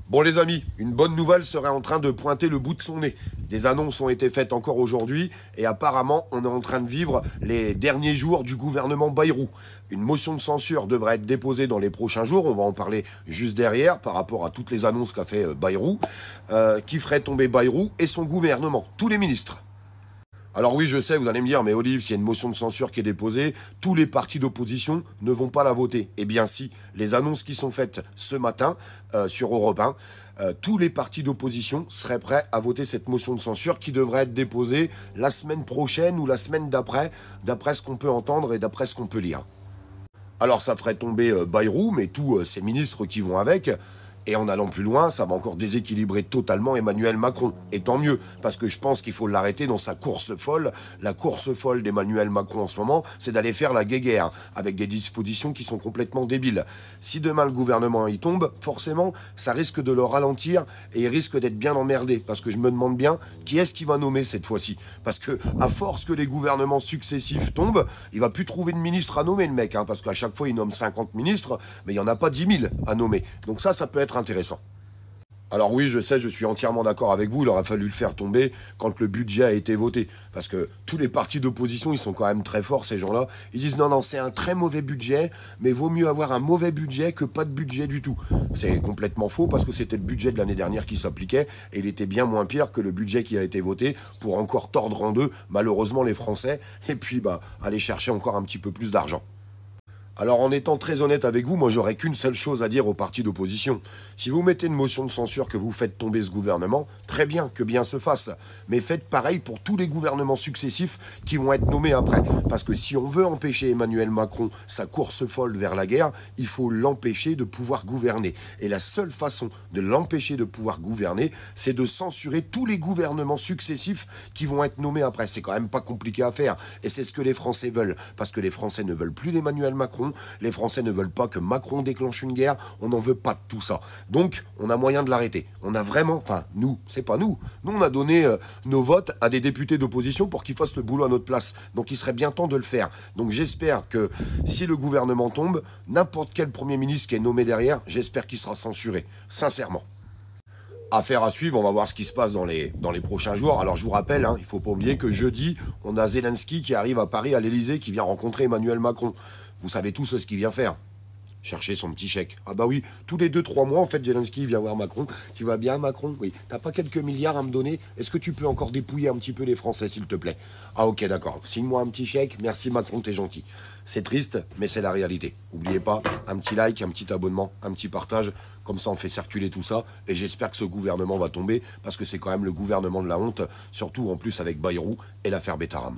Bon les amis, une bonne nouvelle serait en train de pointer le bout de son nez. Des annonces ont été faites encore aujourd'hui et apparemment on est en train de vivre les derniers jours du gouvernement Bayrou. Une motion de censure devrait être déposée dans les prochains jours, on va en parler juste derrière par rapport à toutes les annonces qu'a fait Bayrou, qui ferait tomber Bayrou et son gouvernement, tous les ministres. Alors oui, je sais, vous allez me dire, mais Olive, s'il y a une motion de censure qui est déposée, tous les partis d'opposition ne vont pas la voter. Eh bien si, les annonces qui sont faites ce matin sur Europe 1, tous les partis d'opposition seraient prêts à voter cette motion de censure qui devrait être déposée la semaine prochaine ou la semaine d'après ce qu'on peut entendre et d'après ce qu'on peut lire. Alors ça ferait tomber Bayrou, mais tous ces ministres qui vont avec. Et en allant plus loin, ça va encore déséquilibrer totalement Emmanuel Macron. Et tant mieux, parce que je pense qu'il faut l'arrêter dans sa course folle. La course folle d'Emmanuel Macron en ce moment, c'est d'aller faire la guéguerre, avec des dispositions qui sont complètement débiles. Si demain le gouvernement y tombe, forcément, ça risque de le ralentir et il risque d'être bien emmerdé. Parce que je me demande bien, qui est-ce qui va nommer cette fois-ci? Parce que, à force que les gouvernements successifs tombent, il va plus trouver de ministre à nommer le mec, hein, parce qu'à chaque fois il nomme 50 ministres, mais il n'y en a pas 10 000 à nommer. Donc ça peut être intéressant. Alors oui, je sais, je suis entièrement d'accord avec vous, il aurait fallu le faire tomber quand le budget a été voté. Parce que tous les partis d'opposition, ils sont quand même très forts, ces gens-là. Ils disent non, c'est un très mauvais budget, mais vaut mieux avoir un mauvais budget que pas de budget du tout. C'est complètement faux parce que c'était le budget de l'année dernière qui s'appliquait et il était bien moins pire que le budget qui a été voté pour encore tordre en deux, malheureusement, les Français, et puis aller chercher encore un petit peu plus d'argent. Alors en étant très honnête avec vous, moi j'aurais qu'une seule chose à dire aux partis d'opposition. Si vous mettez une motion de censure que vous faites tomber ce gouvernement, très bien, que bien se fasse. Mais faites pareil pour tous les gouvernements successifs qui vont être nommés après. Parce que si on veut empêcher Emmanuel Macron sa course folle vers la guerre, il faut l'empêcher de pouvoir gouverner. Et la seule façon de l'empêcher de pouvoir gouverner, c'est de censurer tous les gouvernements successifs qui vont être nommés après. C'est quand même pas compliqué à faire. Et c'est ce que les Français veulent. Parce que les Français ne veulent plus d'Emmanuel Macron. Les Français ne veulent pas que Macron déclenche une guerre, on n'en veut pas de tout ça. Donc, on a moyen de l'arrêter. On a vraiment, enfin, nous, c'est pas nous. Nous, on a donné nos votes à des députés d'opposition pour qu'ils fassent le boulot à notre place. Donc, il serait bien temps de le faire. Donc, j'espère que si le gouvernement tombe, n'importe quel Premier ministre qui est nommé derrière, j'espère qu'il sera censuré. Sincèrement. Affaire à suivre, on va voir ce qui se passe dans les prochains jours. Alors je vous rappelle, il ne faut pas oublier que jeudi, on a Zelensky qui arrive à Paris, à l'Elysée, qui vient rencontrer Emmanuel Macron. Vous savez tous ce qu'il vient faire. Chercher son petit chèque. Ah bah oui, tous les 2-3 mois, en fait, Zelensky vient voir Macron. Tu vas bien, Macron? Oui. T'as pas quelques milliards à me donner? Est-ce que tu peux encore dépouiller un petit peu les Français, s'il te plaît? Ah ok, d'accord. Signe-moi un petit chèque. Merci, Macron, t'es gentil. C'est triste, mais c'est la réalité. N'oubliez pas, un petit like, un petit abonnement, un petit partage. Comme ça, on fait circuler tout ça. Et j'espère que ce gouvernement va tomber, parce que c'est quand même le gouvernement de la honte, surtout en plus avec Bayrou et l'affaire Betaram.